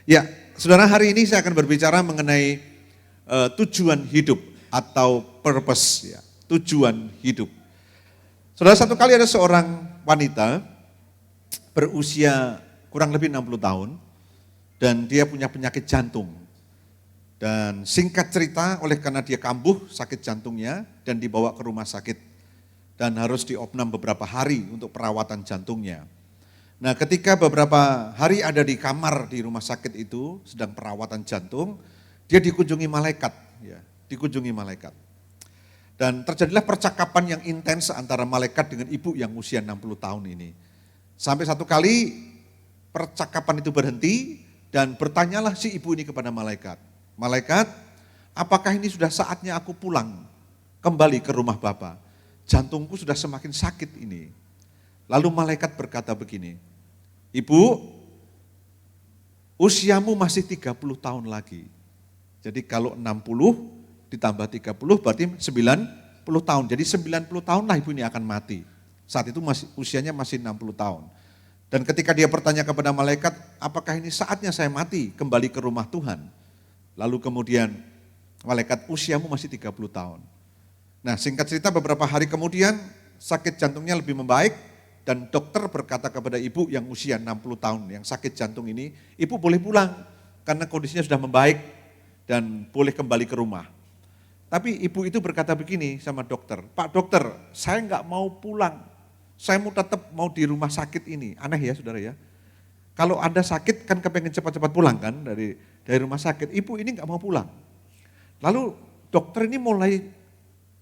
Ya, saudara, hari ini saya akan berbicara mengenai tujuan hidup atau purpose, ya, tujuan hidup. Saudara, satu kali ada seorang wanita berusia kurang lebih 60 tahun dan dia punya penyakit jantung. Dan singkat cerita, oleh karena dia kambuh sakit jantungnya dan dibawa ke rumah sakit dan harus diopnam beberapa hari untuk perawatan jantungnya. Nah, ketika beberapa hari ada di kamar di rumah sakit itu, sedang perawatan jantung, dia dikunjungi malaikat, ya, dikunjungi malaikat. Dan terjadilah percakapan yang intens antara malaikat dengan ibu yang usia 60 tahun ini. Sampai satu kali percakapan itu berhenti dan bertanyalah si ibu ini kepada malaikat. Malaikat, apakah ini sudah saatnya aku pulang kembali ke rumah Bapa? Jantungku sudah semakin sakit ini. Lalu malaikat berkata begini, Ibu, usiamu masih 30 tahun lagi. Jadi kalau 60 ditambah 30 berarti 90 tahun. Jadi 90 tahun lah ibu ini akan mati. Saat itu usianya masih 60 tahun. Dan ketika dia bertanya kepada malaikat, apakah ini saatnya saya mati kembali ke rumah Tuhan? Lalu kemudian malaikat, usiamu masih 30 tahun. Nah, singkat cerita beberapa hari kemudian sakit jantungnya lebih membaik dan dokter berkata kepada ibu yang usia 60 tahun yang sakit jantung ini, ibu boleh pulang karena kondisinya sudah membaik dan boleh kembali ke rumah. Tapi ibu itu berkata begini sama dokter, Pak dokter, saya nggak mau pulang, saya mau tetap mau di rumah sakit ini. Aneh ya saudara ya. Kalau Anda sakit kan kepengen cepat-cepat pulang kan dari rumah sakit. Ibu ini nggak mau pulang. Lalu dokter ini mulai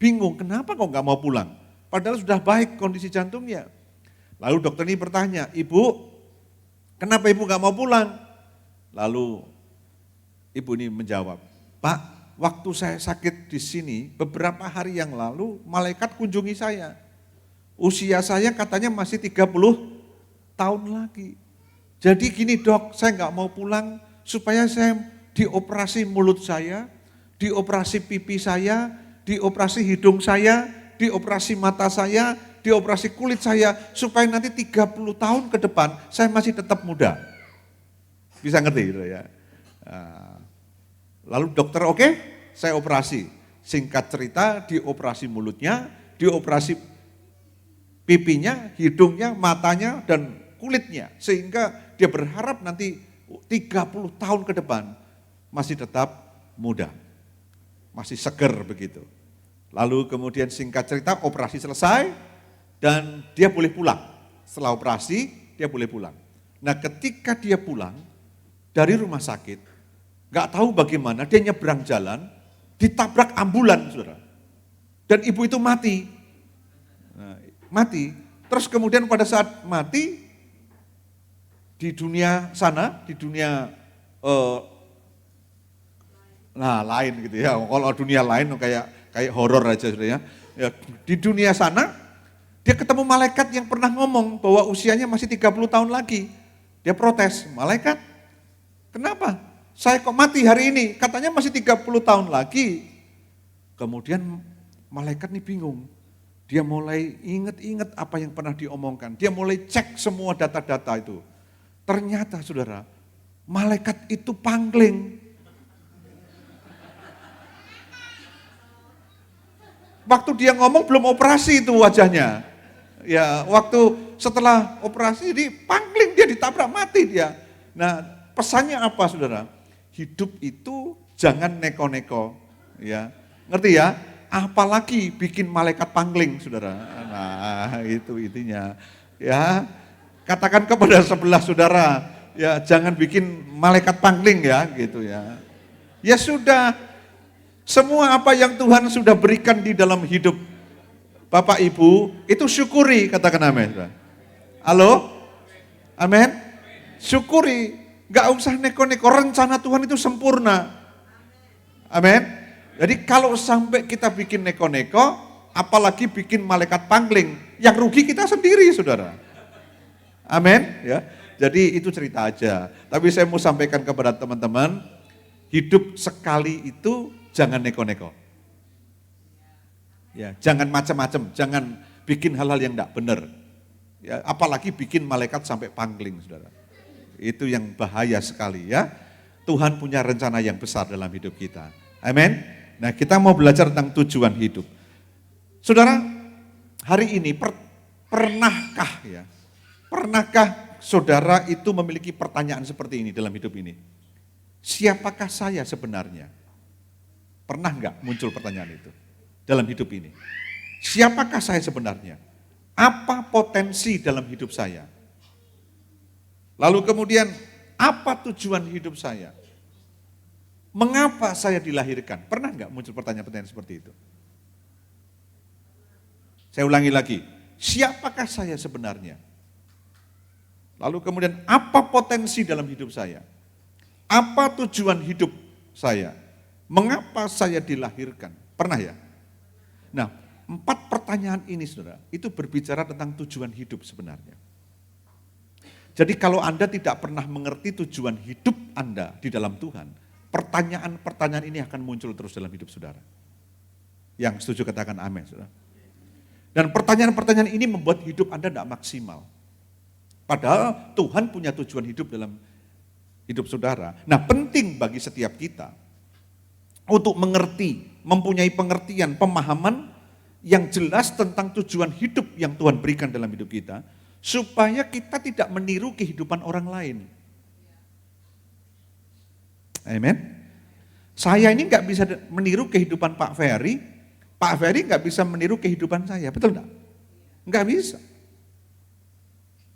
bingung, kenapa kok nggak mau pulang? Padahal sudah baik kondisi jantungnya. Lalu dokter ini bertanya, Ibu, kenapa Ibu nggak mau pulang? Lalu ibu ini menjawab, Pak, waktu saya sakit di sini beberapa hari yang lalu malaikat kunjungi saya. Usia saya katanya masih 30 tahun lagi. Jadi gini dok, saya nggak mau pulang supaya saya dioperasi mulut saya, dioperasi pipi saya, dioperasi hidung saya, dioperasi mata saya, dioperasi kulit saya, supaya nanti 30 tahun ke depan saya masih tetap muda. Bisa ngerti gitu ya. Lalu dokter oke, saya operasi. Singkat cerita dioperasi mulutnya, dioperasi pipinya, hidungnya, matanya, dan kulitnya. Sehingga dia berharap nanti 30 tahun ke depan masih tetap muda, masih seger begitu. Lalu kemudian singkat cerita operasi selesai dan dia boleh pulang. Setelah operasi dia boleh pulang. Nah ketika dia pulang dari rumah sakit, gak tahu bagaimana dia nyebrang jalan, ditabrak ambulan saudara. Dan ibu itu mati. Nah, mati. Terus kemudian pada saat mati, di dunia sana, di dunia lain gitu ya. Kalau dunia lain kayak horor aja sudah ya. Di dunia sana dia ketemu malaikat yang pernah ngomong bahwa usianya masih 30 tahun lagi. Dia protes, malaikat, kenapa? Saya kok mati hari ini? Katanya masih 30 tahun lagi. Kemudian malaikat ini bingung. Dia mulai ingat-ingat apa yang pernah diomongkan. Dia mulai cek semua data-data itu. Ternyata saudara, malaikat itu pangling. Waktu dia ngomong belum operasi itu wajahnya. Ya, waktu setelah operasi dia pangling, dia ditabrak mati dia. Nah, pesannya apa saudara? Hidup itu jangan neko-neko, ya. Ngerti ya? Apalagi bikin malaikat pangling saudara. Nah, itu intinya. Ya. Katakan kepada sebelah saudara, ya jangan bikin malaikat pangling ya gitu ya. Ya sudah, semua apa yang Tuhan sudah berikan di dalam hidup Bapak Ibu, itu syukuri, katakan amin. Halo? Amin? Syukuri, gak usah neko-neko, rencana Tuhan itu sempurna. Amin? Jadi kalau sampai kita bikin neko-neko, apalagi bikin malaikat pangling, yang rugi kita sendiri saudara. Amin ya. Jadi itu cerita aja. Tapi saya mau sampaikan kepada teman-teman, hidup sekali itu jangan neko-neko. Ya, jangan macam-macam, jangan bikin hal-hal yang enggak benar. Ya, apalagi bikin malaikat sampai pangling, saudara. Itu yang bahaya sekali ya. Tuhan punya rencana yang besar dalam hidup kita. Amin. Nah, kita mau belajar tentang tujuan hidup. Saudara, hari ini pernahkah saudara itu memiliki pertanyaan seperti ini dalam hidup ini? Siapakah saya sebenarnya? Pernah enggak muncul pertanyaan itu dalam hidup ini? Siapakah saya sebenarnya? Apa potensi dalam hidup saya? Lalu kemudian, apa tujuan hidup saya? Mengapa saya dilahirkan? Pernah enggak muncul pertanyaan-pertanyaan seperti itu? Saya ulangi lagi, siapakah saya sebenarnya? Lalu kemudian, apa potensi dalam hidup saya? Apa tujuan hidup saya? Mengapa saya dilahirkan? Pernah ya? Nah, 4 pertanyaan ini saudara, itu berbicara tentang tujuan hidup sebenarnya. Jadi kalau Anda tidak pernah mengerti tujuan hidup Anda di dalam Tuhan, pertanyaan-pertanyaan ini akan muncul terus dalam hidup saudara. Yang setuju katakan amin saudara. Dan pertanyaan-pertanyaan ini membuat hidup Anda tidak maksimal. Padahal Tuhan punya tujuan hidup dalam hidup saudara. Nah, penting bagi setiap kita untuk mengerti, mempunyai pengertian, pemahaman yang jelas tentang tujuan hidup yang Tuhan berikan dalam hidup kita, supaya kita tidak meniru kehidupan orang lain. Amin. Saya ini nggak bisa meniru kehidupan Pak Ferry nggak bisa meniru kehidupan saya, betul nggak? Nggak bisa.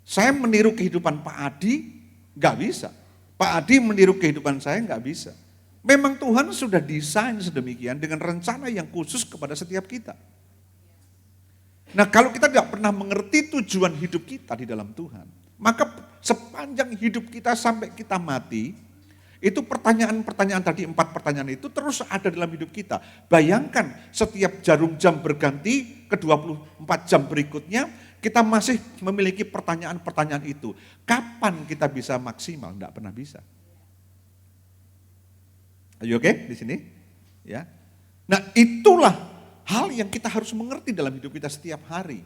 Saya meniru kehidupan Pak Adi, nggak bisa. Pak Adi meniru kehidupan saya, nggak bisa. Memang Tuhan sudah desain sedemikian dengan rencana yang khusus kepada setiap kita. Nah, kalau kita tidak pernah mengerti tujuan hidup kita di dalam Tuhan, maka sepanjang hidup kita sampai kita mati, itu pertanyaan-pertanyaan tadi, 4 pertanyaan itu terus ada dalam hidup kita. Bayangkan setiap jarum jam berganti ke 24 jam berikutnya, kita masih memiliki pertanyaan-pertanyaan itu. Kapan kita bisa maksimal? Tidak pernah bisa. Ayo oke di sini? Ya. Nah, itulah hal yang kita harus mengerti dalam hidup kita setiap hari.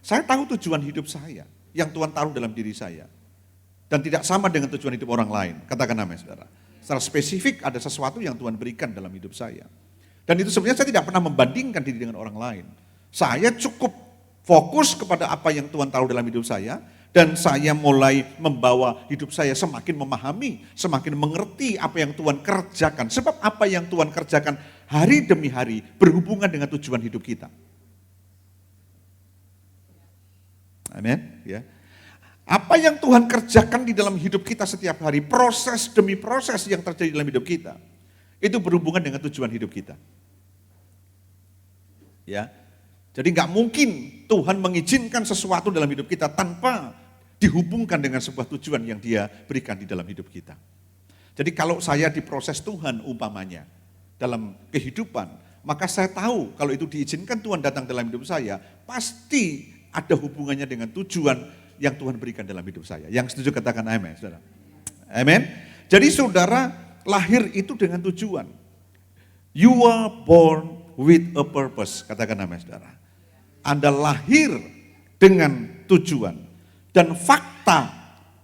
Saya tahu tujuan hidup saya yang Tuhan taruh dalam diri saya. Dan tidak sama dengan tujuan hidup orang lain. Katakan amin saudara. Secara spesifik ada sesuatu yang Tuhan berikan dalam hidup saya. Dan itu sebenarnya saya tidak pernah membandingkan diri dengan orang lain. Saya cukup fokus kepada apa yang Tuhan taruh dalam hidup saya. Dan saya mulai membawa hidup saya semakin memahami, semakin mengerti apa yang Tuhan kerjakan. Sebab apa yang Tuhan kerjakan hari demi hari berhubungan dengan tujuan hidup kita. Amin. Ya. Apa yang Tuhan kerjakan di dalam hidup kita setiap hari, proses demi proses yang terjadi dalam hidup kita, itu berhubungan dengan tujuan hidup kita. Ya, jadi nggak mungkin Tuhan mengizinkan sesuatu dalam hidup kita tanpa dihubungkan dengan sebuah tujuan yang Dia berikan di dalam hidup kita. Jadi kalau saya diproses Tuhan umpamanya dalam kehidupan, maka saya tahu kalau itu diizinkan Tuhan datang dalam hidup saya, pasti ada hubungannya dengan tujuan yang Tuhan berikan dalam hidup saya. Yang setuju katakan amin, saudara. Amin. Jadi saudara lahir itu dengan tujuan. You are born with a purpose, katakan amin, saudara. Anda lahir dengan tujuan. Dan fakta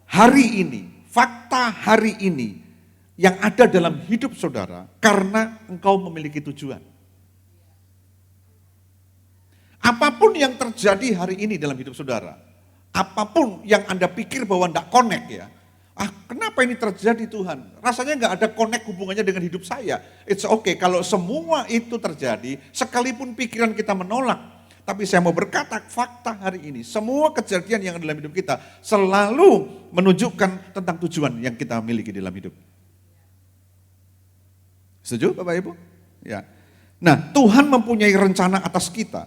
hari ini yang ada dalam hidup saudara karena engkau memiliki tujuan. Apapun yang terjadi hari ini dalam hidup saudara, apapun yang Anda pikir bahwa tidak connect ya, kenapa ini terjadi Tuhan? Rasanya nggak ada connect hubungannya dengan hidup saya. It's okay kalau semua itu terjadi, sekalipun pikiran kita menolak. Tapi saya mau berkata fakta hari ini, semua kejadian yang ada dalam hidup kita selalu menunjukkan tentang tujuan yang kita miliki dalam hidup. Setuju Bapak Ibu? Ya. Nah, Tuhan mempunyai rencana atas kita.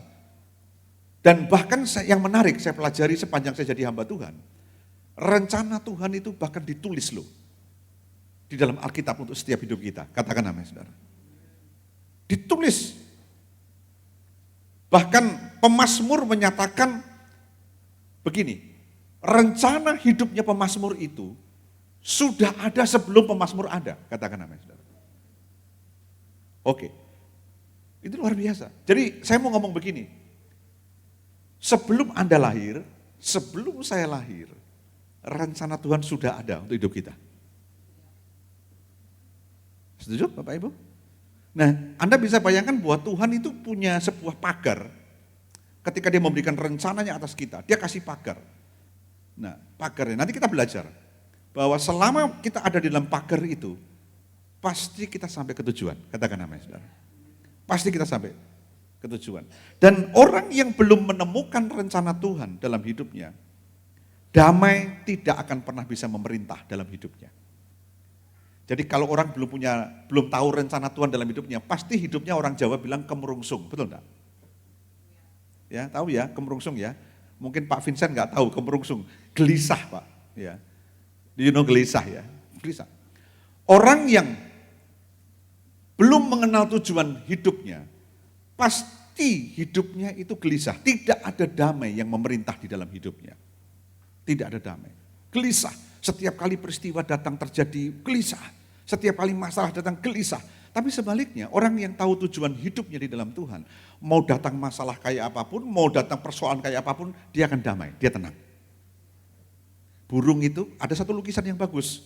Dan bahkan yang menarik saya pelajari sepanjang saya jadi hamba Tuhan. Rencana Tuhan itu bahkan ditulis loh. Di dalam Alkitab untuk setiap hidup kita. Katakan amin saudara. Ditulis. Bahkan pemazmur menyatakan begini, rencana hidupnya pemazmur itu sudah ada sebelum pemazmur ada, katakan amin saudara. Oke, itu luar biasa. Jadi saya mau ngomong begini, sebelum Anda lahir, sebelum saya lahir, rencana Tuhan sudah ada untuk hidup kita. Setuju Bapak Ibu? Nah, Anda bisa bayangkan bahwa Tuhan itu punya sebuah pagar. Ketika dia memberikan rencananya atas kita, dia kasih pagar. Nah, pagarnya, nanti kita belajar bahwa selama kita ada di dalam pagar itu, pasti kita sampai ke tujuan. Katakan namanya, saudara. Pasti kita sampai ke tujuan. Dan orang yang belum menemukan rencana Tuhan dalam hidupnya, damai tidak akan pernah bisa memerintah dalam hidupnya. Jadi kalau orang belum tahu rencana Tuhan dalam hidupnya, pasti hidupnya orang Jawa bilang kemerungsung, betul enggak? Ya, tahu ya, kemerungsung ya. Mungkin Pak Vincent enggak tahu kemerungsung, gelisah Pak. Ya, do you know gelisah ya? Gelisah. Orang yang belum mengenal tujuan hidupnya, pasti hidupnya itu gelisah. Tidak ada damai yang memerintah di dalam hidupnya. Tidak ada damai. Gelisah. Setiap kali peristiwa datang terjadi gelisah. Setiap kali masalah datang gelisah. Tapi sebaliknya, orang yang tahu tujuan hidupnya di dalam Tuhan, mau datang masalah kayak apapun, mau datang persoalan kayak apapun, dia akan damai, dia tenang. Burung itu, ada satu lukisan yang bagus,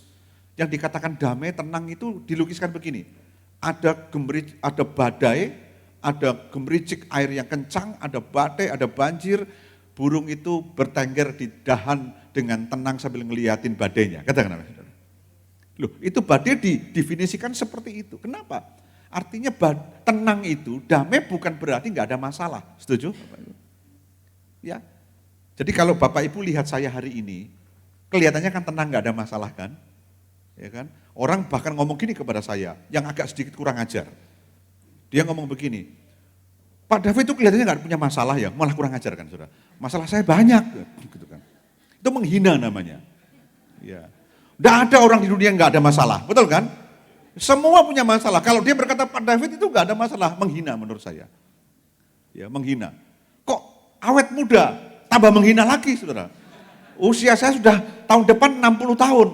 yang dikatakan damai, tenang itu dilukiskan begini. Ada badai, ada gemericik air yang kencang, ada badai, ada banjir, burung itu bertengger di dahan dengan tenang sambil ngeliatin badainya. Katakan apa? Loh, itu badai didefinisikan seperti itu. Kenapa? Artinya tenang itu, damai bukan berarti nggak ada masalah. Setuju? Ya. Jadi kalau Bapak Ibu lihat saya hari ini, kelihatannya kan tenang, nggak ada masalah kan? Ya kan? Orang bahkan ngomong gini kepada saya, yang agak sedikit kurang ajar. Dia ngomong begini, Pak David itu kelihatannya nggak punya masalah ya, malah kurang ajar kan, saudara. Masalah saya banyak, gitu kan. Itu menghina namanya. Ya. Tidak ada orang di dunia yang nggak ada masalah, betul kan? Semua punya masalah. Kalau dia berkata Pak David itu nggak ada masalah, menghina menurut saya. Ya, menghina. Kok awet muda, tambah menghina lagi, saudara. Usia saya sudah tahun depan 60 tahun.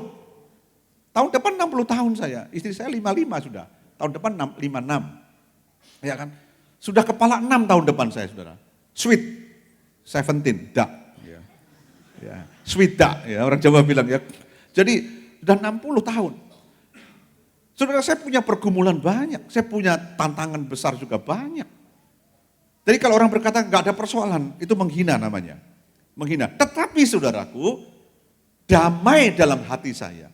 Tahun depan 60 tahun saya, istri saya 55 sudah. Tahun depan 56. Ya kan? Sudah kepala 6 tahun depan saya, saudara. Sweet 17, dak. Ya. Ya. Sweet dak, ya, orang Jawa bilang ya. Jadi sudah 60 tahun. Saudara, saya punya pergumulan banyak, saya punya tantangan besar juga banyak. Jadi kalau orang berkata nggak ada persoalan, itu menghina namanya. Menghina. Tetapi saudaraku, damai dalam hati saya,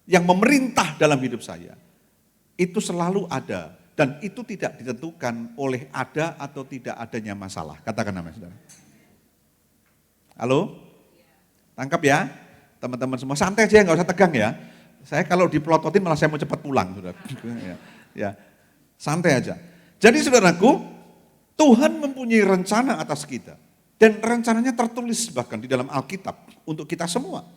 yang memerintah dalam hidup saya, itu selalu ada. Dan itu tidak ditentukan oleh ada atau tidak adanya masalah. Katakan namanya, saudara. Halo? Tangkap ya? Teman-teman semua, santai aja, nggak usah tegang ya. Saya kalau dipelototin malah saya mau cepat pulang, saudara. Ya, santai aja. Jadi saudaraku, Tuhan mempunyai rencana atas kita. Dan rencananya tertulis bahkan di dalam Alkitab untuk kita semua.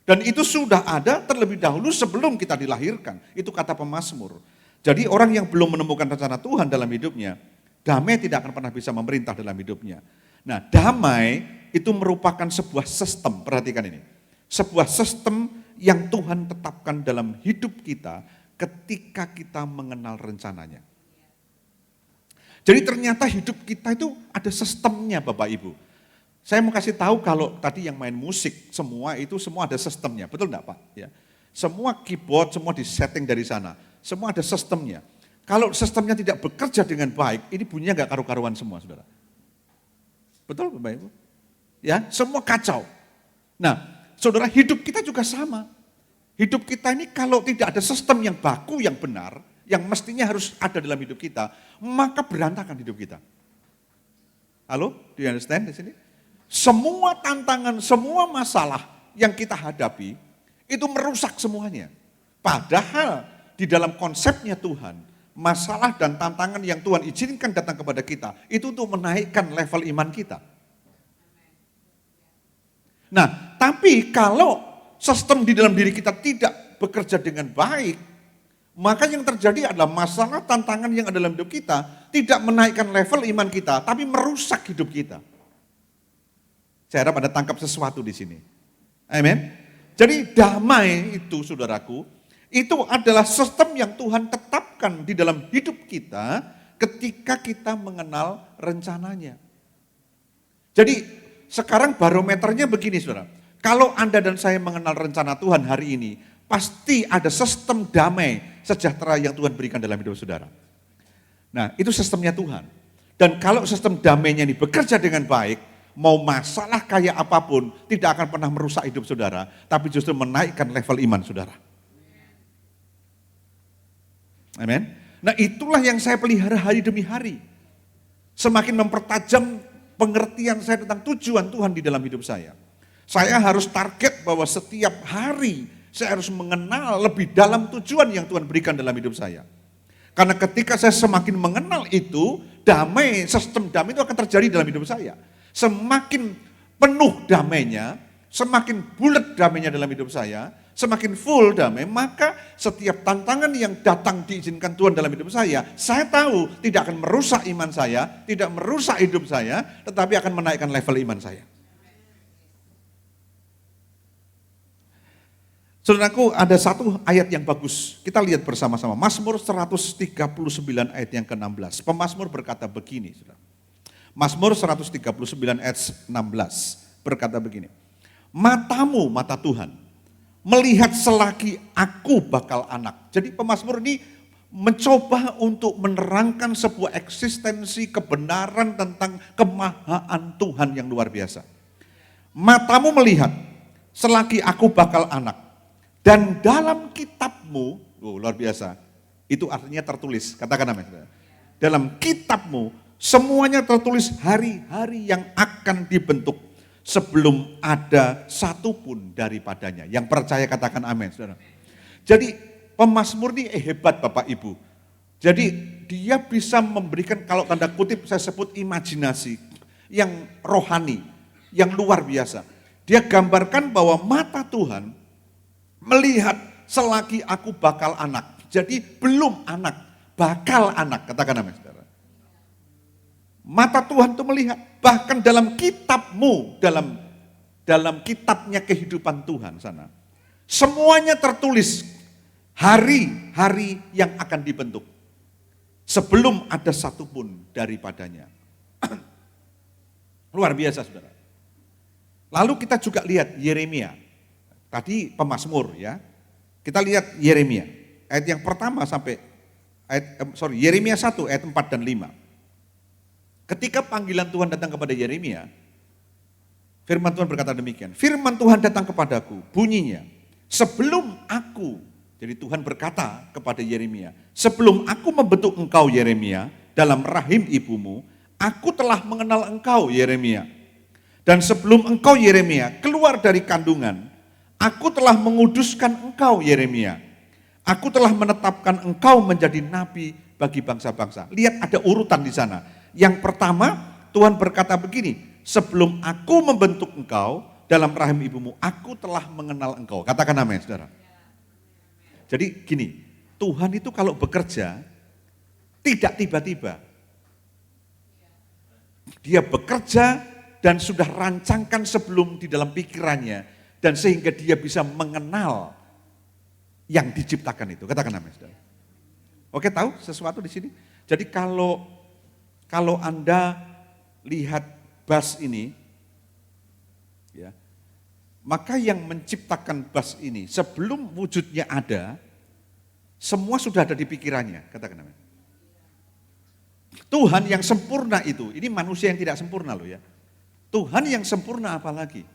Dan itu sudah ada terlebih dahulu sebelum kita dilahirkan. Itu kata pemazmur. Jadi orang yang belum menemukan rencana Tuhan dalam hidupnya, damai tidak akan pernah bisa memerintah dalam hidupnya. Nah, damai itu merupakan sebuah sistem, perhatikan ini. Sebuah sistem yang Tuhan tetapkan dalam hidup kita ketika kita mengenal rencananya. Jadi ternyata hidup kita itu ada sistemnya Bapak Ibu. Saya mau kasih tahu kalau tadi yang main musik semua ada sistemnya, betul enggak Pak? Ya. Semua keyboard semua disetting dari sana, semua ada sistemnya. Kalau sistemnya tidak bekerja dengan baik, ini bunyinya enggak karu-karuan semua saudara. Betul Bapak Ibu? Ya, semua kacau. Nah, saudara, hidup kita juga sama. Hidup kita ini kalau tidak ada sistem yang baku, yang benar, yang mestinya harus ada dalam hidup kita, maka berantakan hidup kita. Halo, do you understand di sini? Semua tantangan, semua masalah yang kita hadapi, itu merusak semuanya. Padahal di dalam konsepnya Tuhan, masalah dan tantangan yang Tuhan izinkan datang kepada kita, itu untuk menaikkan level iman kita. Nah, tapi kalau sistem di dalam diri kita tidak bekerja dengan baik, maka yang terjadi adalah masalah tantangan yang ada dalam hidup kita tidak menaikkan level iman kita, tapi merusak hidup kita. Saya harap Anda tangkap sesuatu di sini. Amin. Jadi damai itu saudaraku, itu adalah sistem yang Tuhan tetapkan di dalam hidup kita ketika kita mengenal rencananya. Jadi sekarang barometernya begini saudara, kalau Anda dan saya mengenal rencana Tuhan hari ini, pasti ada sistem damai, sejahtera yang Tuhan berikan dalam hidup saudara. Nah, itu sistemnya Tuhan. Dan kalau sistem damainya ini bekerja dengan baik, mau masalah kayak apapun, tidak akan pernah merusak hidup saudara, tapi justru menaikkan level iman saudara. Amin. Nah, itulah yang saya pelihara hari demi hari. Semakin mempertajam pengertian saya tentang tujuan Tuhan di dalam hidup saya. Saya harus target bahwa setiap hari saya harus mengenal lebih dalam tujuan yang Tuhan berikan dalam hidup saya. Karena ketika saya semakin mengenal itu, damai, sistem damai itu akan terjadi dalam hidup saya. Semakin penuh damainya, semakin bulat damainya dalam hidup saya, semakin full damai, maka setiap tantangan yang datang diizinkan Tuhan dalam hidup saya tahu tidak akan merusak iman saya, tidak merusak hidup saya, tetapi akan menaikkan level iman saya. Saudaraku, ada satu ayat yang bagus. Kita lihat bersama-sama. Mazmur 139 ayat yang ke-16. Pemazmur berkata begini, saudara. Mazmur 139 ayat 16 berkata begini. Matamu, mata Tuhan, melihat selagi aku bakal anak. Jadi pemazmur ini mencoba untuk menerangkan sebuah eksistensi kebenaran tentang kemahaan Tuhan yang luar biasa. Matamu melihat selagi aku bakal anak. Dan dalam kitabmu, luar biasa, itu artinya tertulis, katakan amin. Dalam kitabmu, semuanya tertulis hari-hari yang akan dibentuk sebelum ada satupun daripadanya. Yang percaya katakan amin, saudara. Jadi pemazmur ini hebat Bapak Ibu. Jadi dia bisa memberikan, kalau tanda kutip saya sebut imajinasi yang rohani, yang luar biasa. Dia gambarkan bahwa mata Tuhan melihat selagi aku bakal anak. Jadi belum anak, bakal anak. Katakan amin, saudara. Mata Tuhan itu melihat, bahkan dalam kitabmu, dalam kitabnya kehidupan Tuhan sana. Semuanya tertulis hari-hari yang akan dibentuk. Sebelum ada satupun daripadanya. Luar biasa, saudara. Lalu kita juga lihat Yeremia. Tadi pemazmur ya. Kita lihat Yeremia. Ayat yang pertama sampai Yeremia 1 ayat 4 dan 5. Ketika panggilan Tuhan datang kepada Yeremia, firman Tuhan berkata demikian. Firman Tuhan datang kepadaku, bunyinya, sebelum aku, jadi Tuhan berkata kepada Yeremia, sebelum aku membentuk engkau Yeremia dalam rahim ibumu, aku telah mengenal engkau Yeremia. Dan sebelum engkau Yeremia keluar dari kandungan, aku telah menguduskan engkau Yeremia. Aku telah menetapkan engkau menjadi nabi bagi bangsa-bangsa. Lihat ada urutan di sana. Yang pertama Tuhan berkata begini, sebelum aku membentuk engkau dalam rahim ibumu, aku telah mengenal engkau. Katakan amin, saudara. Jadi gini, Tuhan itu kalau bekerja tidak tiba-tiba. Dia bekerja dan sudah rancangkan sebelum di dalam pikirannya. Dan sehingga dia bisa mengenal yang diciptakan itu. Katakan amin, saudara. Oke, tahu sesuatu di sini? Jadi kalau Anda lihat bas ini, ya, maka yang menciptakan bas ini sebelum wujudnya ada, semua sudah ada di pikirannya. Katakan amin. Tuhan yang sempurna itu, ini manusia yang tidak sempurna loh ya. Tuhan yang sempurna apalagi?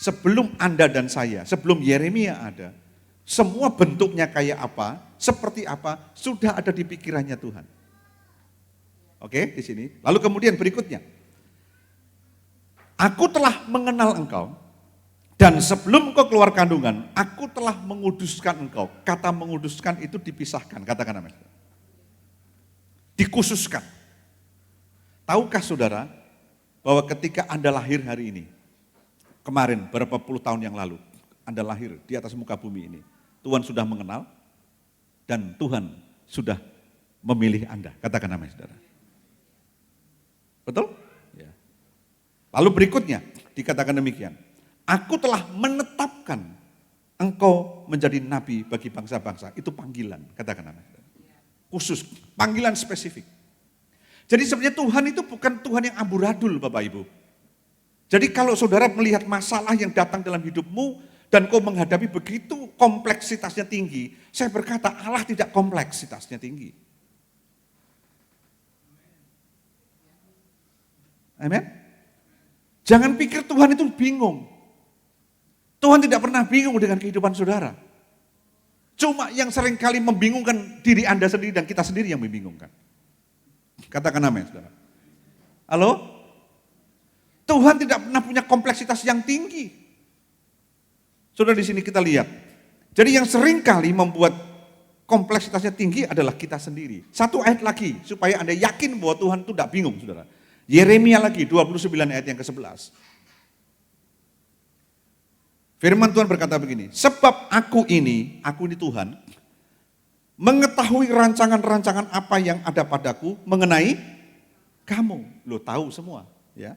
Sebelum Anda dan saya, sebelum Yeremia ada, semua bentuknya kayak apa, seperti apa, sudah ada di pikirannya Tuhan. Oke, di sini. Lalu kemudian berikutnya. Aku telah mengenal engkau, dan sebelum engkau keluar kandungan, aku telah menguduskan engkau. Kata menguduskan itu dipisahkan, katakan amin. Dikhususkan. Tahukah saudara, bahwa ketika Anda lahir hari ini, kemarin, berapa puluh tahun yang lalu, Anda lahir di atas muka bumi ini. Tuhan sudah mengenal dan Tuhan sudah memilih Anda. Katakan amin, saudara. Betul? Ya. Lalu berikutnya dikatakan demikian. Aku telah menetapkan engkau menjadi nabi bagi bangsa-bangsa. Itu panggilan, katakan amin. Khusus, panggilan spesifik. Jadi sebenarnya Tuhan itu bukan Tuhan yang amburadul, Bapak Ibu. Jadi kalau saudara melihat masalah yang datang dalam hidupmu dan kau menghadapi begitu kompleksitasnya tinggi. Saya berkata Allah tidak kompleksitasnya tinggi. Amin. Jangan pikir Tuhan itu bingung. Tuhan tidak pernah bingung dengan kehidupan saudara. Cuma yang seringkali membingungkan diri Anda sendiri dan kita sendiri yang membingungkan. Katakan amin, saudara. Halo? Tuhan tidak pernah punya kompleksitas yang tinggi. Saudara, di sini kita lihat. Jadi yang seringkali membuat kompleksitasnya tinggi adalah kita sendiri. Satu ayat lagi supaya Anda yakin bahwa Tuhan itu tidak bingung, saudara. Yeremia lagi 29 ayat yang ke-11. Firman Tuhan berkata begini, sebab aku ini Tuhan, mengetahui rancangan-rancangan apa yang ada padaku mengenai kamu. Lo tahu semua, ya.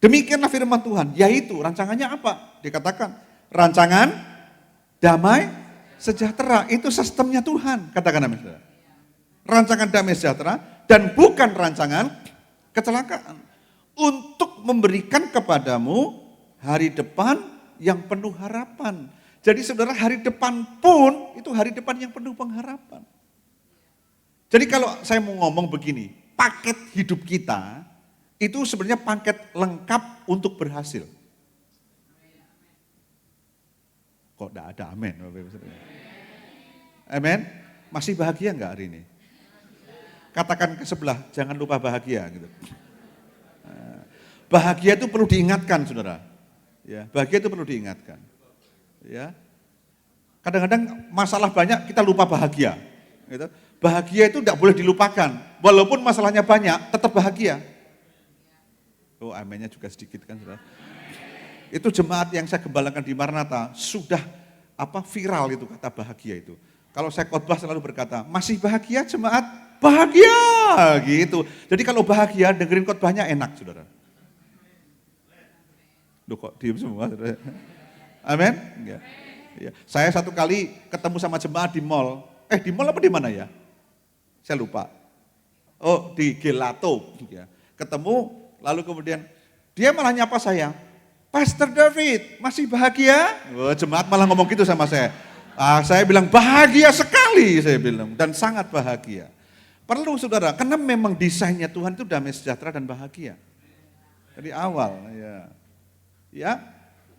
Demikianlah firman Tuhan, yaitu rancangannya apa? Dikatakan rancangan damai sejahtera, itu sistemnya Tuhan. Katakan amin, saudara. Rancangan damai sejahtera dan bukan rancangan kecelakaan. Untuk memberikan kepadamu hari depan yang penuh harapan. Jadi saudara, hari depan pun itu hari depan yang penuh pengharapan. Jadi kalau saya mau ngomong begini, paket hidup kita itu sebenarnya paket lengkap untuk berhasil. Kok tidak ada amin? Amin? Masih bahagia enggak hari ini? Katakan ke sebelah, jangan lupa bahagia gitu. Bahagia itu perlu diingatkan, saudara. Ya, bahagia itu perlu diingatkan. Ya. Kadang-kadang masalah banyak kita lupa bahagia. Gitu. Bahagia itu tidak boleh dilupakan. Walaupun masalahnya banyak, tetap bahagia. Oh, aminnya juga sedikit kan, saudara. Itu jemaat yang saya gembalakan di Maranatha sudah viral itu kata bahagia itu. Kalau saya khotbah selalu berkata, masih bahagia jemaat? Bahagia gitu. Jadi kalau bahagia dengerin khotbahnya enak, saudara. Loh kok diem semua, saudara? Amin? Ya. Saya satu kali ketemu sama jemaat di mall. Di mall apa di mana ya? Saya lupa. Oh, di Gelato. Ya. Ketemu, lalu kemudian dia malah nyapa saya. Pastor David, masih bahagia? Oh, jemaat malah ngomong gitu sama saya. Saya bilang bahagia sekali, saya bilang. Dan sangat bahagia. Perlu saudara, karena memang desainnya Tuhan itu damai sejahtera dan bahagia. Dari awal, ya. Ya,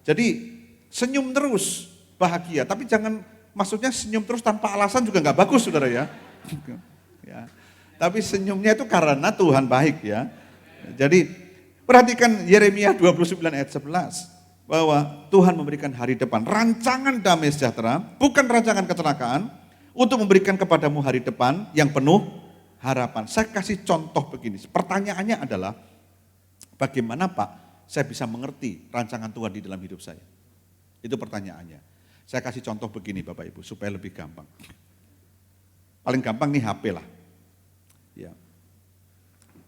jadi senyum terus bahagia, tapi jangan maksudnya senyum terus tanpa alasan juga nggak bagus, saudara ya. Ya. Tapi senyumnya itu karena Tuhan baik ya. Jadi perhatikan Yeremia 29 ayat 11 bahwa Tuhan memberikan hari depan, rancangan damai sejahtera, bukan rancangan kecelakaan, untuk memberikan kepadamu hari depan yang penuh harapan. Saya kasih contoh begini. Pertanyaannya adalah bagaimana Pak? Saya bisa mengerti rancangan Tuhan di dalam hidup saya. Itu pertanyaannya. Saya kasih contoh begini Bapak Ibu, supaya lebih gampang. Paling gampang nih HP lah. Ya.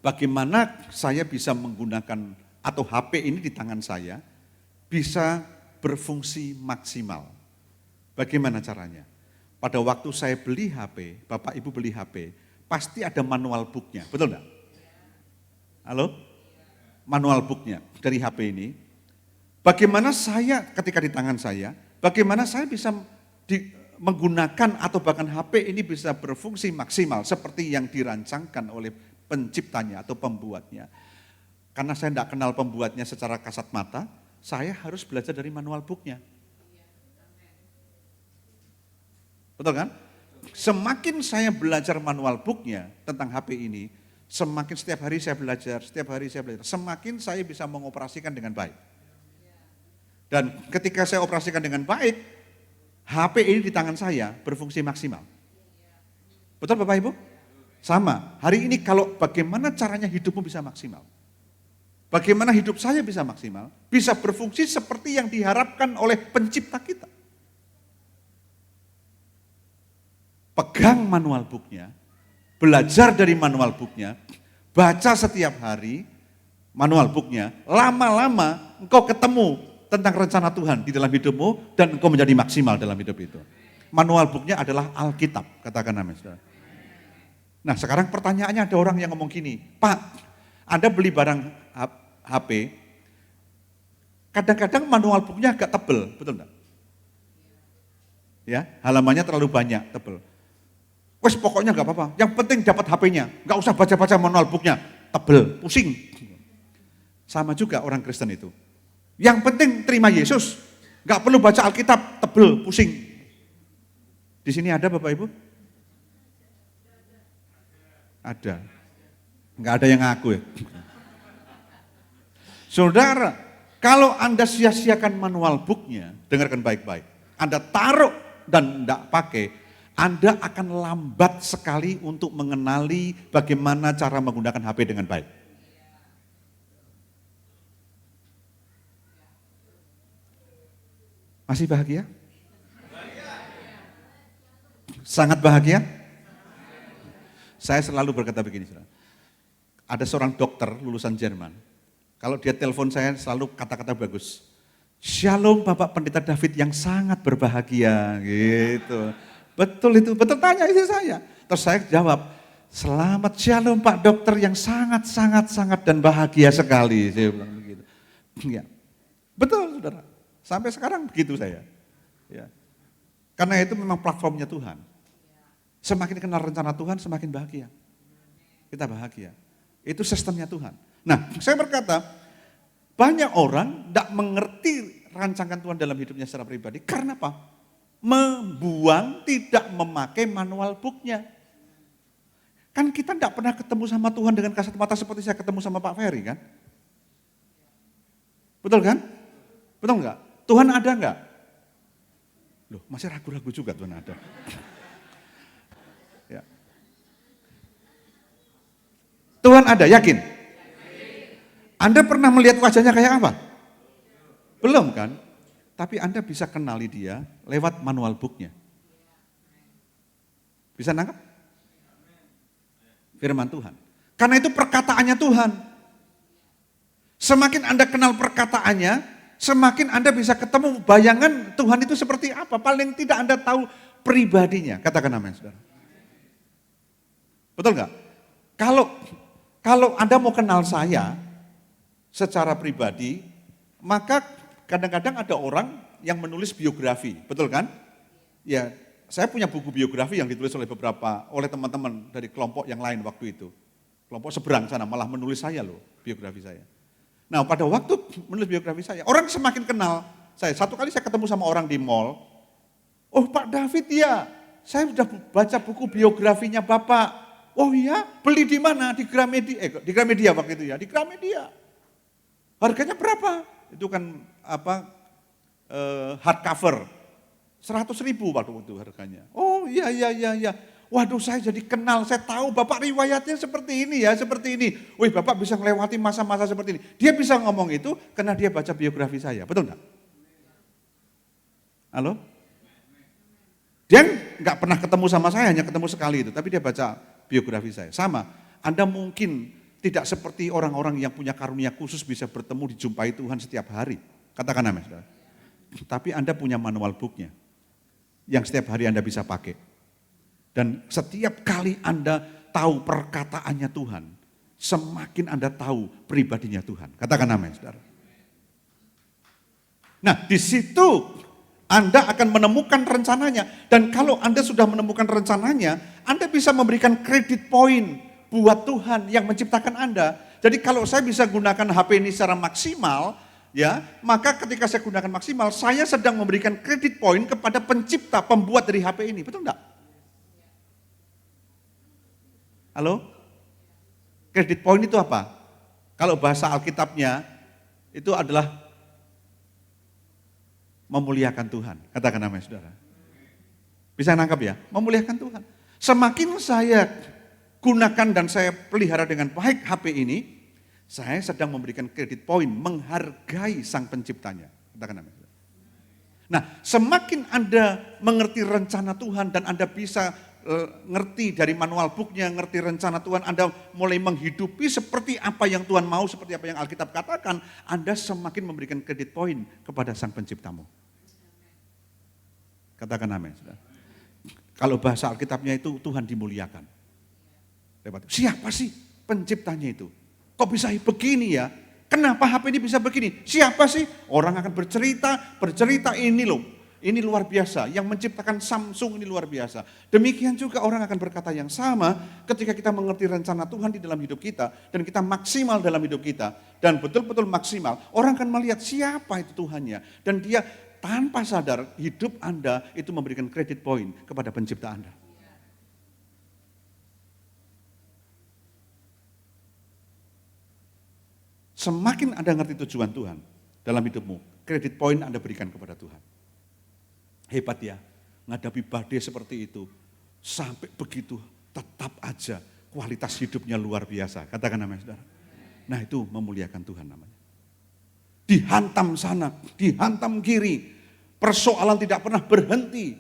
Bagaimana saya bisa menggunakan, atau HP ini di tangan saya, bisa berfungsi maksimal. Bagaimana caranya? Pada waktu saya beli HP, Bapak Ibu beli HP, pasti ada manual booknya, betul enggak? Halo? Manual booknya dari HP ini, bagaimana saya ketika di tangan saya, bagaimana saya bisa menggunakan atau bahkan HP ini bisa berfungsi maksimal seperti yang dirancangkan oleh penciptanya atau pembuatnya. Karena saya tidak kenal pembuatnya secara kasat mata, saya harus belajar dari manual booknya. Betul kan? Semakin saya belajar manual booknya tentang HP ini, semakin setiap hari saya belajar, semakin saya bisa mengoperasikan dengan baik. Dan ketika saya operasikan dengan baik, HP ini di tangan saya berfungsi maksimal. Betul Bapak Ibu? Sama, hari ini kalau bagaimana caranya hidupmu bisa maksimal. Bagaimana hidup saya bisa maksimal, bisa berfungsi seperti yang diharapkan oleh pencipta kita. Pegang manual booknya, belajar dari manual booknya, baca setiap hari manual booknya, lama-lama engkau ketemu tentang rencana Tuhan di dalam hidupmu dan engkau menjadi maksimal dalam hidup itu. Manual booknya adalah Alkitab, katakan amin. Nah sekarang pertanyaannya ada orang yang ngomong gini, Pak, Anda beli barang HP, kadang-kadang manual booknya agak tebel, betul enggak? Ya, halamannya terlalu banyak, tebel. Wes pokoknya nggak apa-apa, yang penting dapat HP-nya, nggak usah baca-baca manual book-nya, tebel, pusing. Sama juga orang Kristen itu. Yang penting terima Yesus, nggak perlu baca Alkitab, tebel, pusing. Di sini ada Bapak Ibu? Ada. Nggak ada yang ngaku ya. Saudara, kalau Anda sia-siakan manual book-nya, dengarkan baik-baik. Anda taruh dan tidak pakai, Anda akan lambat sekali untuk mengenali bagaimana cara menggunakan HP dengan baik. Masih bahagia? Sangat bahagia? Saya selalu berkata begini, saudara. Ada seorang dokter lulusan Jerman. Kalau dia telepon saya selalu kata-kata bagus. Shalom Bapak Pendeta David yang sangat berbahagia, gitu. Betul itu, betul tanya istri saya. Terus saya jawab, selamat shalom Pak Dokter yang sangat dan bahagia sekali. Saya bilang begitu. Ya. Betul saudara, sampai sekarang begitu saya. Ya. Karena itu memang platformnya Tuhan. Semakin kenal rencana Tuhan, semakin bahagia. Kita bahagia. Itu sistemnya Tuhan. Nah, saya berkata, banyak orang tidak mengerti rancangan Tuhan dalam hidupnya secara pribadi. Karena apa? Membuang, tidak memakai manual book-nya. Kan kita tidak pernah ketemu sama Tuhan dengan kasat mata seperti saya ketemu sama Pak Ferry kan? Betul kan? Betul enggak? Tuhan ada enggak? Loh, masih ragu-ragu juga Tuhan ada. Ya. Tuhan ada, yakin? Anda pernah melihat wajahnya kayak apa? Belum kan? Tapi Anda bisa kenali dia lewat manual book-nya. Bisa nangkap? Firman Tuhan. Karena itu perkataannya Tuhan. Semakin Anda kenal perkataannya, semakin Anda bisa ketemu bayangan Tuhan itu seperti apa. Paling tidak Anda tahu pribadinya. Katakan amin, saudara. Betul nggak? Kalau Anda mau kenal saya secara pribadi, maka kadang-kadang ada orang yang menulis biografi, betul kan? Ya, saya punya buku biografi yang ditulis oleh teman-teman dari kelompok yang lain waktu itu. Kelompok seberang sana malah menulis saya loh, biografi saya. Nah, pada waktu menulis biografi saya, orang semakin kenal saya. Satu kali saya ketemu sama orang di mall, oh Pak David ya, saya sudah baca buku biografinya Bapak. Oh iya, beli di mana? Di Gramedia, di Gramedia waktu itu ya, di Gramedia. Harganya berapa? Itu kan hardcover, 100.000 waktu itu harganya. Oh iya. Waduh saya jadi kenal, saya tahu Bapak riwayatnya seperti ini ya, seperti ini. Wih Bapak bisa melewati masa-masa seperti ini. Dia bisa ngomong itu karena dia baca biografi saya, betul enggak? Halo? Dia enggak pernah ketemu sama saya, hanya ketemu sekali itu, tapi dia baca biografi saya. Sama, Anda mungkin tidak seperti orang-orang yang punya karunia khusus bisa bertemu dijumpai Tuhan setiap hari. Katakan amin, saudara. Tapi Anda punya manual book-nya yang setiap hari Anda bisa pakai. Dan setiap kali Anda tahu perkataannya Tuhan, semakin Anda tahu pribadinya Tuhan. Katakan amin, saudara. Nah, di situ Anda akan menemukan rencananya. Dan kalau Anda sudah menemukan rencananya, Anda bisa memberikan kredit poin buat Tuhan yang menciptakan Anda. Jadi kalau saya bisa gunakan HP ini secara maksimal, ya, maka ketika saya gunakan maksimal, saya sedang memberikan kredit poin kepada pencipta, pembuat dari HP ini. Betul enggak? Halo? Kredit poin itu apa? Kalau bahasa Alkitabnya, itu adalah memuliakan Tuhan. Katakan amin, saudara. Bisa nangkap ya? Memuliakan Tuhan. Semakin saya gunakan dan saya pelihara dengan baik HP ini, saya sedang memberikan kredit poin, menghargai sang penciptanya. Katakan amin. Nah, semakin Anda mengerti rencana Tuhan dan Anda bisa ngerti dari manual book-nya, ngerti rencana Tuhan, Anda mulai menghidupi seperti apa yang Tuhan mau, seperti apa yang Alkitab katakan, Anda semakin memberikan kredit poin kepada sang penciptamu. Katakan amin. Kalau bahasa Alkitabnya itu Tuhan dimuliakan. Siapa sih penciptanya itu? Kok bisa begini ya? Kenapa HP ini bisa begini? Siapa sih? Orang akan bercerita ini loh. ini luar biasa. Yang menciptakan Samsung ini luar biasa. Demikian juga orang akan berkata yang sama ketika kita mengerti rencana Tuhan di dalam hidup kita. Dan kita maksimal dalam hidup kita. Dan betul-betul maksimal. Orang akan melihat siapa itu Tuhannya. Dan dia tanpa sadar hidup Anda itu memberikan kredit poin kepada pencipta Anda. Semakin Anda ngerti tujuan Tuhan dalam hidupmu, kredit poin Anda berikan kepada Tuhan. Hebat ya, menghadapi badai seperti itu, sampai begitu tetap aja kualitas hidupnya luar biasa. Katakan namanya saudara. Nah itu memuliakan Tuhan namanya. Dihantam sana, dihantam kiri, persoalan tidak pernah berhenti.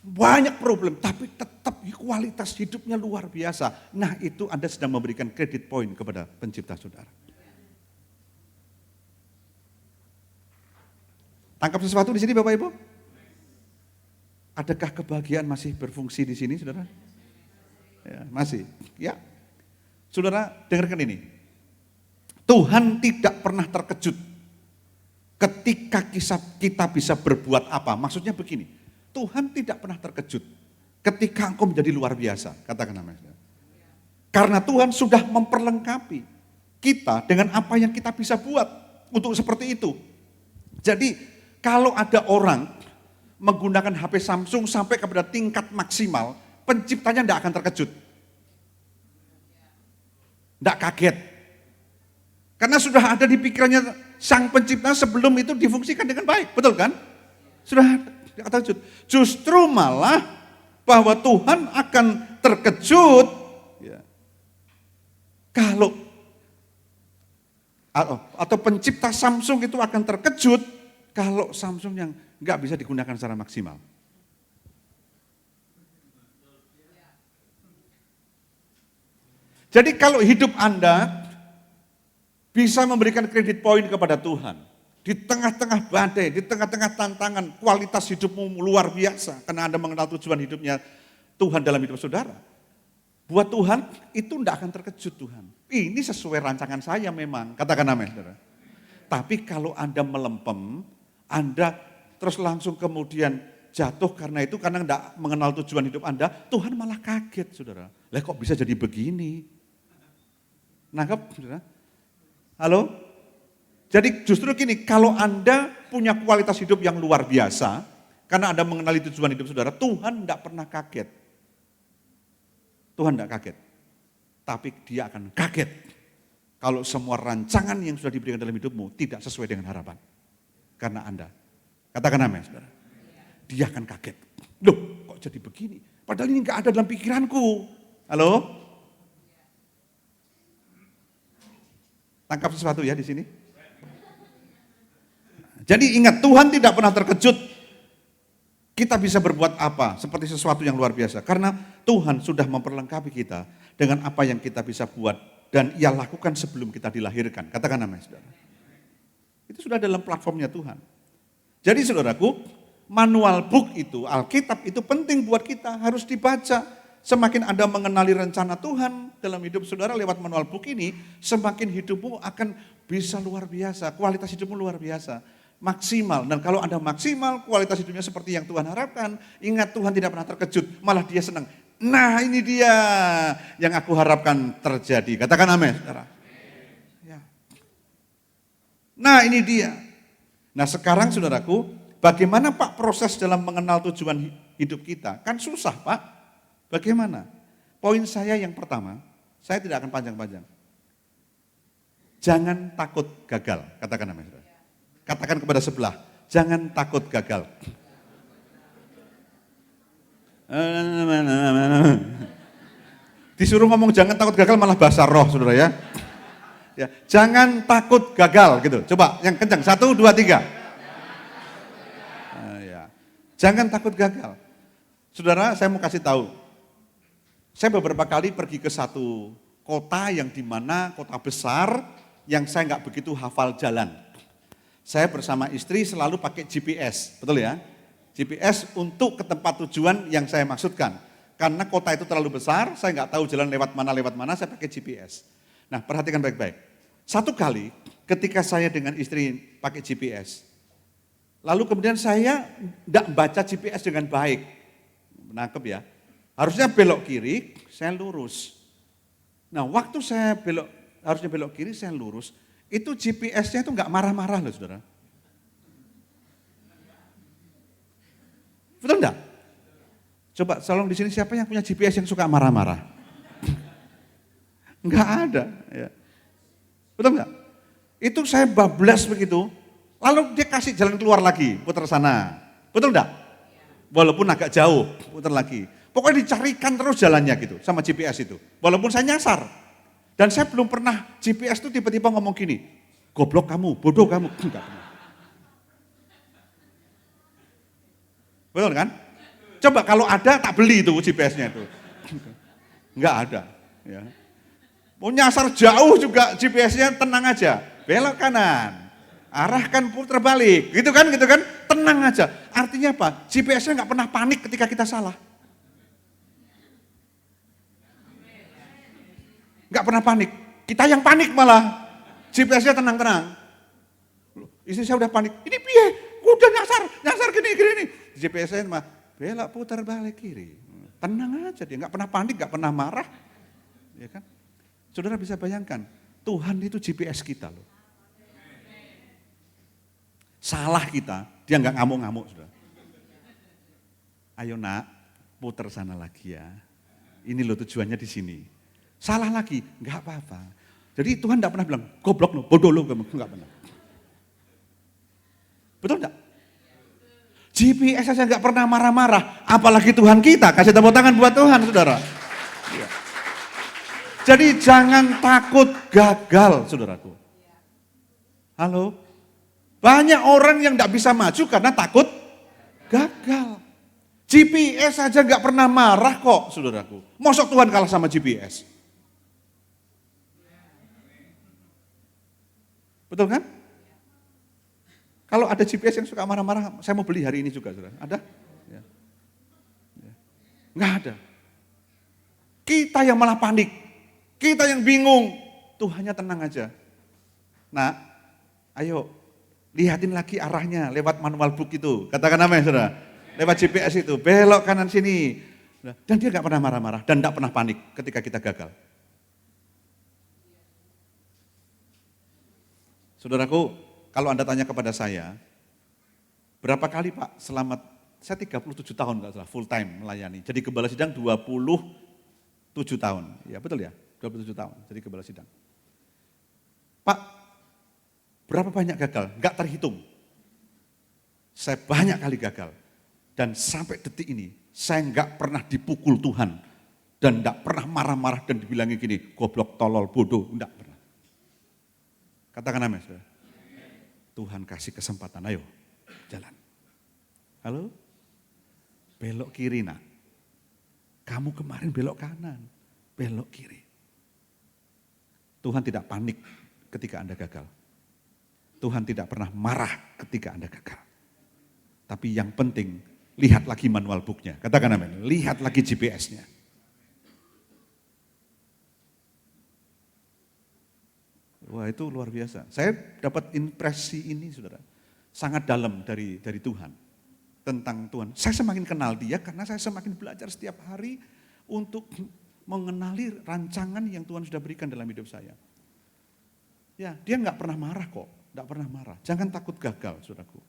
Banyak problem, tapi tetap kualitas hidupnya luar biasa. Nah itu Anda sedang memberikan kredit poin kepada pencipta saudara. Tangkap sesuatu di sini Bapak Ibu? Adakah kebahagiaan masih berfungsi di sini, saudara? Ya, masih. Ya, saudara dengarkan ini. Tuhan tidak pernah terkejut ketika kita bisa berbuat apa. Maksudnya begini, Tuhan tidak pernah terkejut ketika engkau menjadi luar biasa. Katakan namanya. Karena Tuhan sudah memperlengkapi kita dengan apa yang kita bisa buat untuk seperti itu. Jadi kalau ada orang menggunakan HP Samsung sampai kepada tingkat maksimal, penciptanya tidak akan terkejut. Tidak kaget. Karena sudah ada di pikirannya sang pencipta sebelum itu difungsikan dengan baik. Betul kan? Sudah tidak terkejut. Justru malah bahwa Tuhan akan terkejut ya, kalau atau pencipta Samsung itu akan terkejut kalau Samsung yang nggak bisa digunakan secara maksimal. Jadi kalau hidup Anda bisa memberikan kredit poin kepada Tuhan, di tengah-tengah badai, di tengah-tengah tantangan, kualitas hidupmu luar biasa, karena Anda mengenal tujuan hidupnya Tuhan dalam hidup saudara. Buat Tuhan, itu tidak akan terkejut Tuhan. Ini sesuai rancangan saya memang, katakan amin saudara. Tapi kalau Anda melempem, Anda terus langsung kemudian jatuh karena tidak mengenal tujuan hidup Anda, Tuhan malah kaget saudara. Lah kok bisa jadi begini? Nangkep saudara? Halo? Jadi justru gini, kalau Anda punya kualitas hidup yang luar biasa, karena Anda mengenali tujuan hidup saudara, Tuhan tidak pernah kaget. Tuhan tidak kaget. Tapi dia akan kaget kalau semua rancangan yang sudah diberikan dalam hidupmu tidak sesuai dengan harapan. Karena Anda, katakan amin saudara, dia akan kaget. Loh kok jadi begini? Padahal ini gak ada dalam pikiranku. Halo? Tangkap sesuatu ya di sini. Jadi ingat, Tuhan tidak pernah terkejut kita bisa berbuat apa seperti sesuatu yang luar biasa. Karena Tuhan sudah memperlengkapi kita dengan apa yang kita bisa buat dan Ia lakukan sebelum kita dilahirkan. Katakan amin saudara. Itu sudah dalam platformnya Tuhan. Jadi saudaraku, manual book itu, Alkitab itu penting buat kita, harus dibaca. Semakin Anda mengenali rencana Tuhan dalam hidup saudara lewat manual book ini, semakin hidupmu akan bisa luar biasa, kualitas hidupmu luar biasa, maksimal. Dan kalau Anda maksimal, kualitas hidupnya seperti yang Tuhan harapkan, ingat Tuhan tidak pernah terkejut, malah dia senang. Nah ini dia yang aku harapkan terjadi. Katakan amin saudara. Nah ini dia. Nah sekarang saudaraku, bagaimana Pak proses dalam mengenal tujuan hidup kita? Kan susah Pak. Bagaimana? Poin saya yang pertama, saya tidak akan panjang-panjang. Jangan takut gagal. Katakan namanya saudara. Katakan kepada sebelah, jangan takut gagal. Disuruh ngomong jangan takut gagal malah bahasa roh saudara ya. Ya, jangan takut gagal gitu. Coba yang kencang. 1, 2, 3. Ya. Jangan takut gagal. Saudara, saya mau kasih tahu. Saya beberapa kali pergi ke satu kota yang dimana kota besar yang saya nggak begitu hafal jalan. Saya bersama istri selalu pakai GPS, betul ya? GPS untuk ke tempat tujuan yang saya maksudkan. Karena kota itu terlalu besar, saya nggak tahu jalan lewat mana, saya pakai GPS. Nah, perhatikan baik-baik. Satu kali ketika saya dengan istri pakai GPS, Lalu kemudian saya tidak baca GPS dengan baik. Menangkap ya. Harusnya belok kiri, saya lurus. Nah waktu saya harusnya belok kiri, saya lurus. Itu GPS-nya itu nggak marah-marah loh saudara. Betul enggak? Coba tolong di sini siapa yang punya GPS yang suka marah-marah? Enggak ada. Ya. Betul enggak? Itu saya bablas begitu, lalu dia kasih jalan keluar lagi, putar sana. Betul enggak? Walaupun agak jauh, putar lagi. Pokoknya dicarikan terus jalannya gitu sama GPS itu. Walaupun saya nyasar. Dan saya belum pernah GPS itu tiba-tiba ngomong gini, goblok kamu, bodoh kamu. Enggak pernah. Betul kan? Coba kalau ada tak beli itu GPS-nya itu. Enggak ada. Ya. Mau nyasar jauh juga GPS-nya tenang aja. Belok kanan. Arahkan putar balik. Gitu kan? Tenang aja. Artinya apa? GPS-nya enggak pernah panik ketika kita salah. Enggak pernah panik. Kita yang panik malah. GPS-nya tenang-tenang. Istri saya udah panik. Ini piye? Udah nyasar gini. GPS-nya mah belok putar balik kiri. Tenang aja dia, enggak pernah panik, enggak pernah marah. Ya kan? Saudara bisa bayangkan, Tuhan itu GPS kita loh. Salah kita, dia enggak ngamuk-ngamuk saudara. Ayo nak, putar sana lagi ya. Ini loh tujuannya di sini. Salah lagi, enggak apa-apa. Jadi Tuhan enggak pernah bilang, goblok lo, bodoh lo, enggak pernah. Betul enggak? GPS saja enggak pernah marah-marah, apalagi Tuhan kita. Kasih tepuk tangan buat Tuhan saudara. Ya. Jadi jangan takut gagal saudaraku. Halo? Banyak orang yang enggak bisa maju karena takut gagal. GPS saja enggak pernah marah kok saudaraku. Mosok Tuhan kalah sama GPS? Betul kan? Kalau ada GPS yang suka marah-marah, saya mau beli hari ini juga, saudara. Ada? Ya. Ya. Nggak ada. Kita yang malah panik. Kita yang bingung. Tuhannya tenang aja. Nah, ayo lihatin lagi arahnya lewat manual book itu. Katakan apa ya, saudara? Lewat GPS itu, belok kanan sini. Dan dia nggak pernah marah-marah dan nggak pernah panik ketika kita gagal. Saudaraku, kalau Anda tanya kepada saya, berapa kali Pak selamat, saya 37 tahun enggak salah, full time melayani. Jadi gembala sidang 27 tahun. Ya betul ya, 27 tahun jadi gembala sidang. Pak, berapa banyak gagal? Enggak terhitung. Saya banyak kali gagal. Dan sampai detik ini, saya enggak pernah dipukul Tuhan. Dan enggak pernah marah-marah dan dibilangin gini, goblok, tolol, bodoh, enggak pernah. Katakan amin, saudara. Tuhan kasih kesempatan, ayo jalan. Halo? Belok kiri nak. Kamu kemarin belok kanan, belok kiri. Tuhan tidak panik ketika Anda gagal. Tuhan tidak pernah marah ketika Anda gagal. Tapi yang penting, lihat lagi manual booknya. Katakan amin, lihat lagi GPS-nya. Wah itu luar biasa. Saya dapat impresi ini saudara, sangat dalam dari Tuhan. Tentang Tuhan. Saya semakin kenal dia karena saya semakin belajar setiap hari untuk mengenali rancangan yang Tuhan sudah berikan dalam hidup saya. Ya, dia nggak pernah marah kok, nggak pernah marah. Jangan takut gagal saudaraku.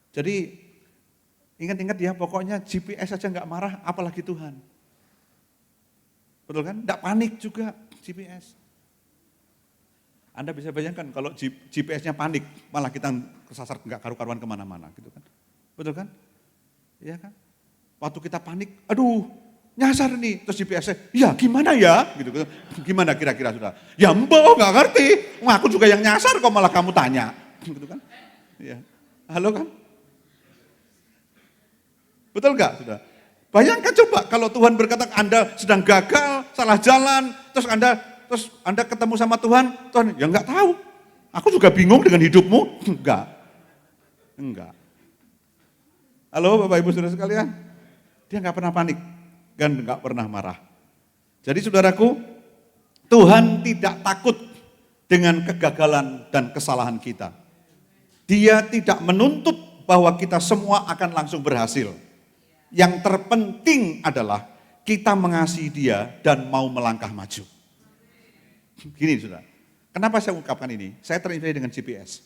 Jadi ingat-ingat ya, pokoknya GPS saja nggak marah, apalagi Tuhan. Betul kan? Nggak panik juga GPS. Anda bisa bayangkan kalau GPS-nya panik, malah kita kesasar nggak karu-karuan kemana-mana, gitu kan? Betul kan? Iya kan? Waktu kita panik, aduh, nyasar nih, terus GPS-nya, ya gimana ya? Gitu, gimana kira-kira sudah? Ya mbak, nggak ngerti, aku juga yang nyasar kok malah kamu tanya, gitu kan? Iya, halo kan? Betul nggak sudah? Bayangkan coba kalau Tuhan berkata Anda sedang gagal, salah jalan, terus Anda ketemu sama Tuhan ya enggak tahu. Aku juga bingung dengan hidupmu. Enggak. Halo Bapak Ibu Saudara sekalian. Dia enggak pernah panik dan enggak pernah marah. Jadi saudaraku, Tuhan tidak takut dengan kegagalan dan kesalahan kita. Dia tidak menuntut bahwa kita semua akan langsung berhasil. Yang terpenting adalah kita mengasihi dia dan mau melangkah maju. Gini saudara, kenapa saya ungkapkan ini? Saya terinspirasi dengan GPS.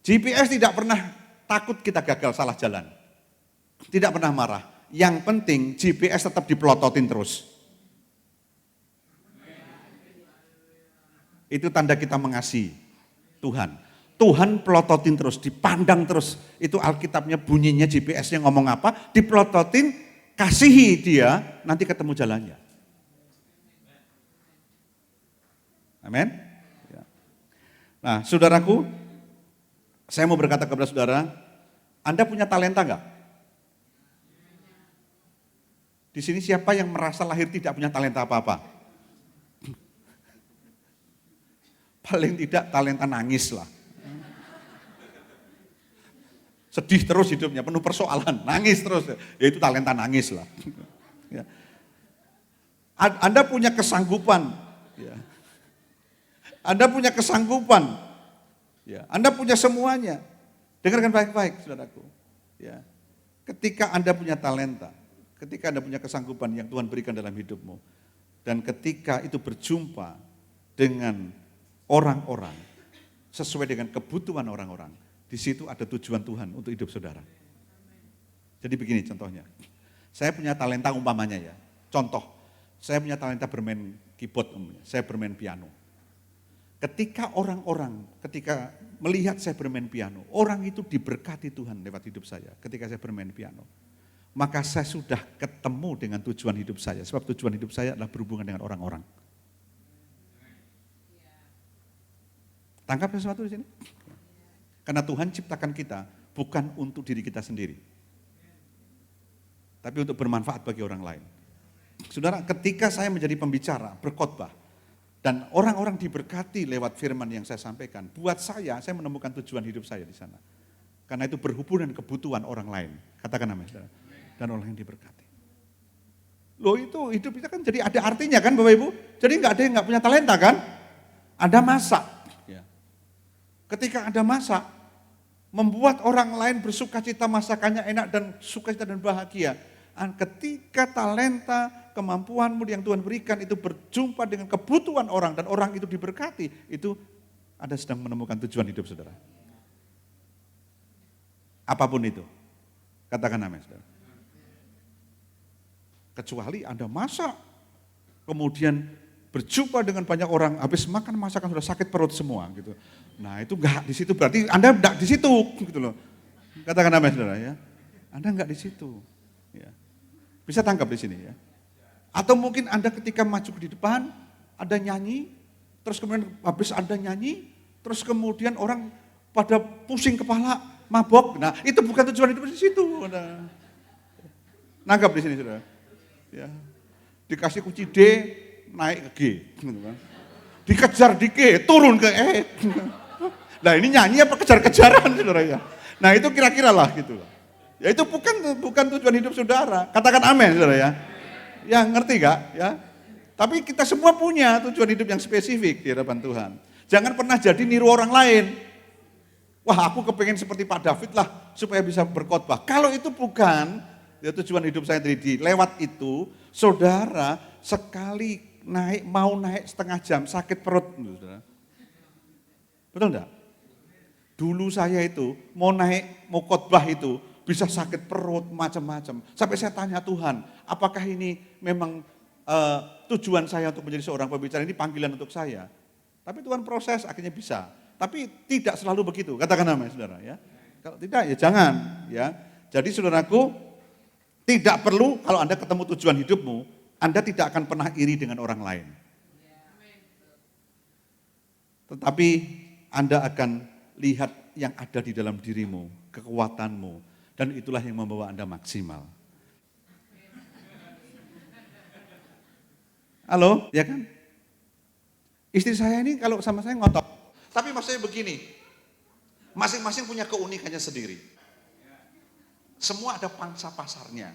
GPS tidak pernah takut kita gagal salah jalan. Tidak pernah marah. Yang penting GPS tetap dipelototin terus. Itu tanda kita mengasihi Tuhan. Tuhan pelototin terus, dipandang terus. Itu Alkitabnya bunyinya GPS-nya ngomong apa, dipelototin, kasihi dia, nanti ketemu jalannya. Amin. Nah, saudaraku, saya mau berkata kepada saudara, Anda punya talenta enggak? Di sini siapa yang merasa lahir tidak punya talenta apa-apa? Paling tidak talenta nangis lah. Sedih terus hidupnya, penuh persoalan, nangis terus. Ya itu talenta nangis lah. Ya. Anda punya kesanggupan. Ya. Anda punya kesanggupan. Ya. Anda punya semuanya. Dengarkan baik-baik, saudaraku. Ya. Ketika Anda punya talenta, ketika Anda punya kesanggupan yang Tuhan berikan dalam hidupmu, dan ketika itu berjumpa dengan orang-orang, sesuai dengan kebutuhan orang-orang, di situ ada tujuan Tuhan untuk hidup saudara. Jadi begini contohnya, saya punya talenta umpamanya ya, contoh, saya punya talenta bermain keyboard, saya bermain piano. Ketika ketika melihat saya bermain piano, orang itu diberkati Tuhan lewat hidup saya ketika saya bermain piano. Maka saya sudah ketemu dengan tujuan hidup saya, sebab tujuan hidup saya adalah berhubungan dengan orang-orang. Tangkap sesuatu di sini? Karena Tuhan ciptakan kita bukan untuk diri kita sendiri, tapi untuk bermanfaat bagi orang lain. Saudara, ketika saya menjadi pembicara, berkhotbah, dan orang-orang diberkati lewat firman yang saya sampaikan, buat saya menemukan tujuan hidup saya di sana. Karena itu berhubungan kebutuhan orang lain. Katakan amin, saudara. Dan orang yang diberkati. Loh itu hidup kita kan jadi ada artinya kan Bapak Ibu? Jadi nggak ada yang nggak punya talenta kan? Ada masak. Ya. Ketika ada masak, membuat orang lain bersuka cita, masakannya enak dan sukacita dan bahagia. Ketika talenta, kemampuanmu yang Tuhan berikan itu berjumpa dengan kebutuhan orang dan orang itu diberkati, itu Anda sedang menemukan tujuan hidup saudara. Apapun itu, katakan amin saudara. Kecuali Anda masak, kemudian berjumpa dengan banyak orang, habis makan masakan sudah sakit perut semua gitu. Nah itu enggak di situ, berarti Anda enggak di situ gitu loh. Katakan amin saudara ya. Anda enggak di situ. Ya. Bisa tangkap di sini ya. Atau mungkin Anda ketika maju di depan, Anda nyanyi, terus kemudian habis Anda nyanyi, terus kemudian orang pada pusing kepala, mabok. Nah itu bukan tujuan hidup di situ. Nangkap di sini saudara. Ya. Dikasih kunci D, naik ke G. Gitu kan. Dikejar di G, turun ke E. Nah ini nyanyi apa kejar-kejaran saudara ya. Nah itu kira-kira lah gitu. Ya itu bukan tujuan hidup saudara. Katakan amin saudara ya. Ya ngerti gak ya. Tapi kita semua punya tujuan hidup yang spesifik di hadapan Tuhan. Jangan pernah jadi niru orang lain. Wah aku kepengen seperti Pak David lah supaya bisa berkhotbah. Kalau itu bukan ya, tujuan hidup saya tadi, lewat itu saudara sekali mau naik setengah jam sakit perut. Saudara. Betul enggak? Dulu saya itu mau khotbah itu bisa sakit perut macam-macam. Sampai saya tanya Tuhan, apakah ini memang tujuan saya untuk menjadi seorang pembicara, ini panggilan untuk saya. Tapi Tuhan proses akhirnya bisa. Tapi tidak selalu begitu. Katakan amin saudara ya. Kalau tidak ya jangan ya. Jadi saudaraku, tidak perlu kalau Anda ketemu tujuan hidupmu, Anda tidak akan pernah iri dengan orang lain. Tetapi Anda akan lihat yang ada di dalam dirimu, kekuatanmu, dan itulah yang membawa Anda maksimal. Halo, ya kan? Istri saya ini kalau sama saya ngotot. Tapi maksudnya begini, masing-masing punya keunikannya sendiri. Semua ada pangsa pasarnya.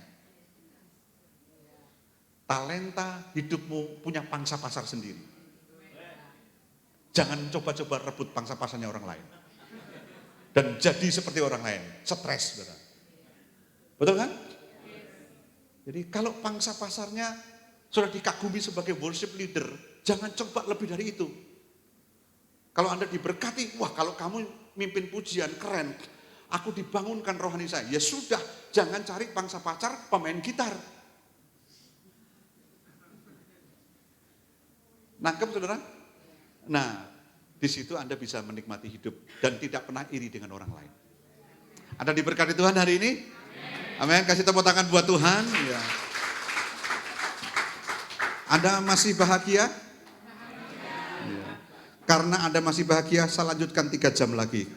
Talenta hidupmu punya pangsa pasar sendiri. Jangan coba-coba rebut pangsa pasarnya orang lain. dan jadi seperti orang lain, stres, saudara. Betul kan? Jadi kalau pangsa pasarnya sudah dikagumi sebagai worship leader, jangan coba lebih dari itu. Kalau Anda diberkati, wah kalau kamu mimpin pujian keren, aku dibangunkan rohani saya. Ya sudah, jangan cari pangsa pasar pemain gitar. Nangkep saudara? Nah, di situ Anda bisa menikmati hidup dan tidak pernah iri dengan orang lain. Anda diberkati Tuhan hari ini? Amin. Kasih tepuk tangan buat Tuhan. Ya. Anda masih bahagia? Ya. Karena Anda masih bahagia, saya lanjutkan 3 jam lagi.